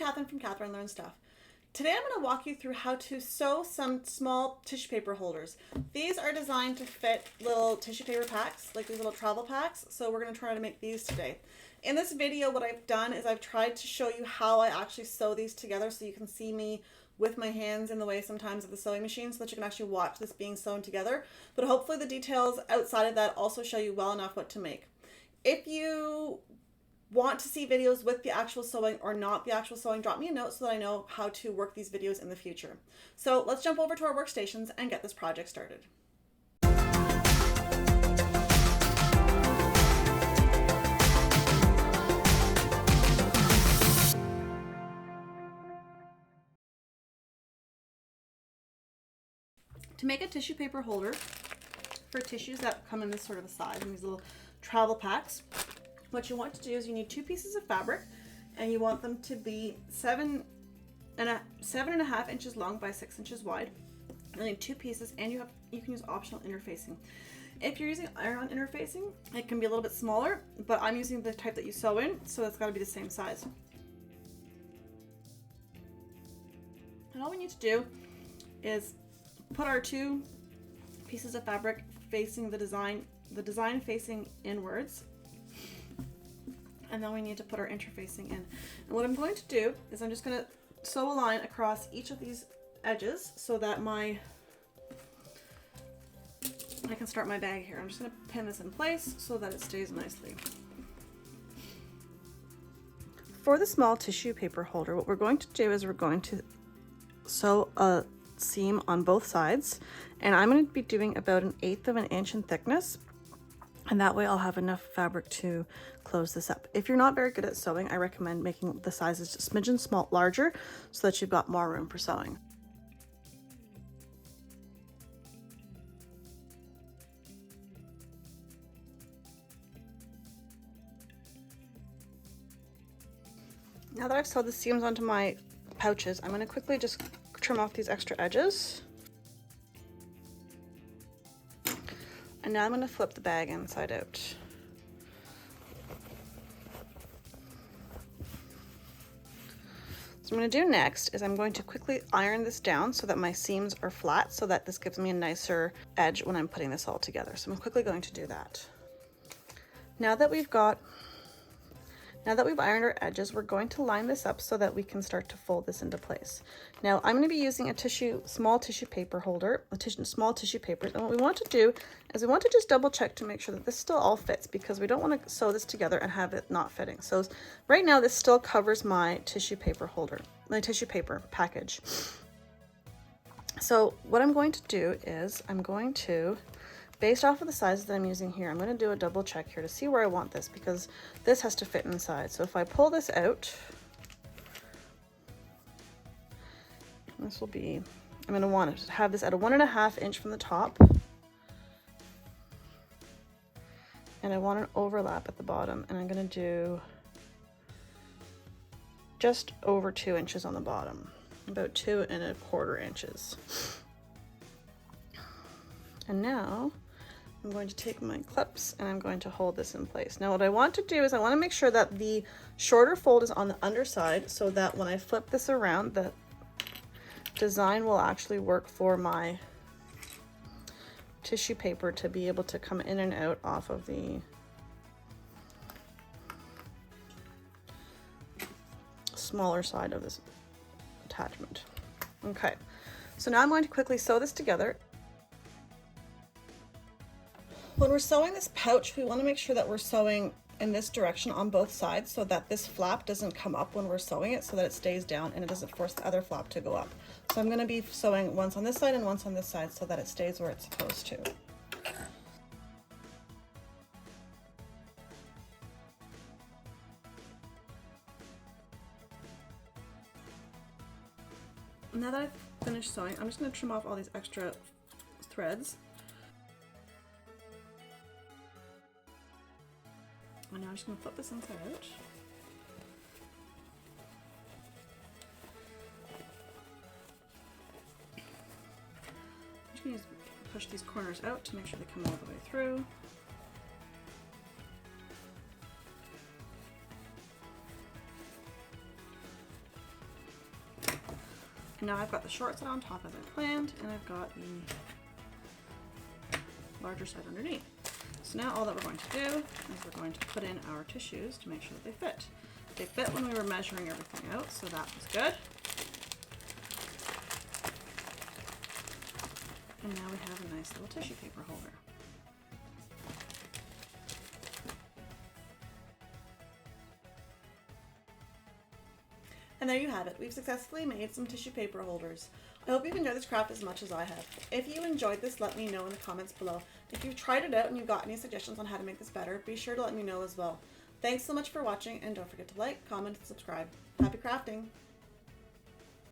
Catherine from Catherine Learns Stuff. Today I'm going to walk you through how to sew some small tissue paper holders. These are designed to fit little tissue paper packs, like these little travel packs, so we're going to try to make these today. In this video, what I've done is I've tried to show you how I actually sew these together so you can see me with my hands in the way sometimes of the sewing machine so that you can actually watch this being sewn together. But hopefully the details outside of that also show you well enough what to make. If you want to see videos with the actual sewing or not the actual sewing, drop me a note so that I know how to work these videos in the future. So let's jump over to our workstations and get this project started. To make a tissue paper holder for tissues that come in this sort of a size, in these little travel packs, what you want to do is you need 2 pieces of fabric, and you want them to be 7.5 inches long by 6 inches wide. You need 2 pieces, and you can use optional interfacing. If you're using iron-on interfacing, it can be a little bit smaller, but I'm using the type that you sew in, so it's got to be the same size. And all we need to do is put our 2 pieces of fabric facing the design facing inwards. And then we need to put our interfacing in. And what I'm going to do is I'm just going to sew a line across each of these edges so that I can start my bag here. I'm just going to pin this in place so that it stays nicely. For the small tissue paper holder, what we're going to do is we're going to sew a seam on both sides, and I'm going to be doing about 1/8 of an inch in thickness. And that way I'll have enough fabric to close this up. If you're not very good at sewing, I recommend making the sizes a smidgen larger so that you've got more room for sewing. Now that I've sewed the seams onto my pouches, I'm going to quickly just trim off these extra edges. And now I'm going to flip the bag inside out. So what I'm going to do next is I'm going to quickly iron this down so that my seams are flat, so that this gives me a nicer edge when I'm putting this all together. So I'm quickly going to do that. Now that we've ironed our edges, we're going to line this up so that we can start to fold this into place. Now I'm going to be using a small tissue paper holder, small tissue papers, and what we want to do is we want to just double check to make sure that this still all fits, because we don't want to sew this together and have it not fitting. So right now this still covers my tissue paper holder, my tissue paper package. So what I'm going to do is I'm going to, based off of the sizes that I'm using here, I'm going to do a double check here to see where I want this, because this has to fit inside. So if I pull this out, this will be, I'm going to want to have this at a 1.5 inch from the top, and I want an overlap at the bottom, and I'm going to do just over 2 inches on the bottom, about 2.25 inches. And now I'm going to take my clips and I'm going to hold this in place. Now what I want to do is I want to make sure that the shorter fold is on the underside, so that when I flip this around, the design will actually work for my tissue paper to be able to come in and out off of the smaller side of this attachment. Okay, so now I'm going to quickly sew this together. When we're sewing this pouch, we want to make sure that we're sewing in this direction on both sides so that this flap doesn't come up when we're sewing it, so that it stays down and it doesn't force the other flap to go up. So I'm going to be sewing once on this side and once on this side so that it stays where it's supposed to. Now that I've finished sewing, I'm just going to trim off all these extra threads. And now I'm just going to flip this inside out. I'm just going to push these corners out to make sure they come all the way through. Now I've got the short side on top as I planned, and I've got the larger side underneath. So now all that we're going to do is we're going to put in our tissues to make sure that they fit. They fit when we were measuring everything out, so that was good. And now we have a nice little tissue paper holder. And there you have it. We've successfully made some tissue paper holders. I hope you've enjoyed this craft as much as I have. If you enjoyed this, let me know in the comments below. If you've tried it out and you've got any suggestions on how to make this better, be sure to let me know as well. Thanks so much for watching, and don't forget to like, comment, and subscribe. Happy crafting!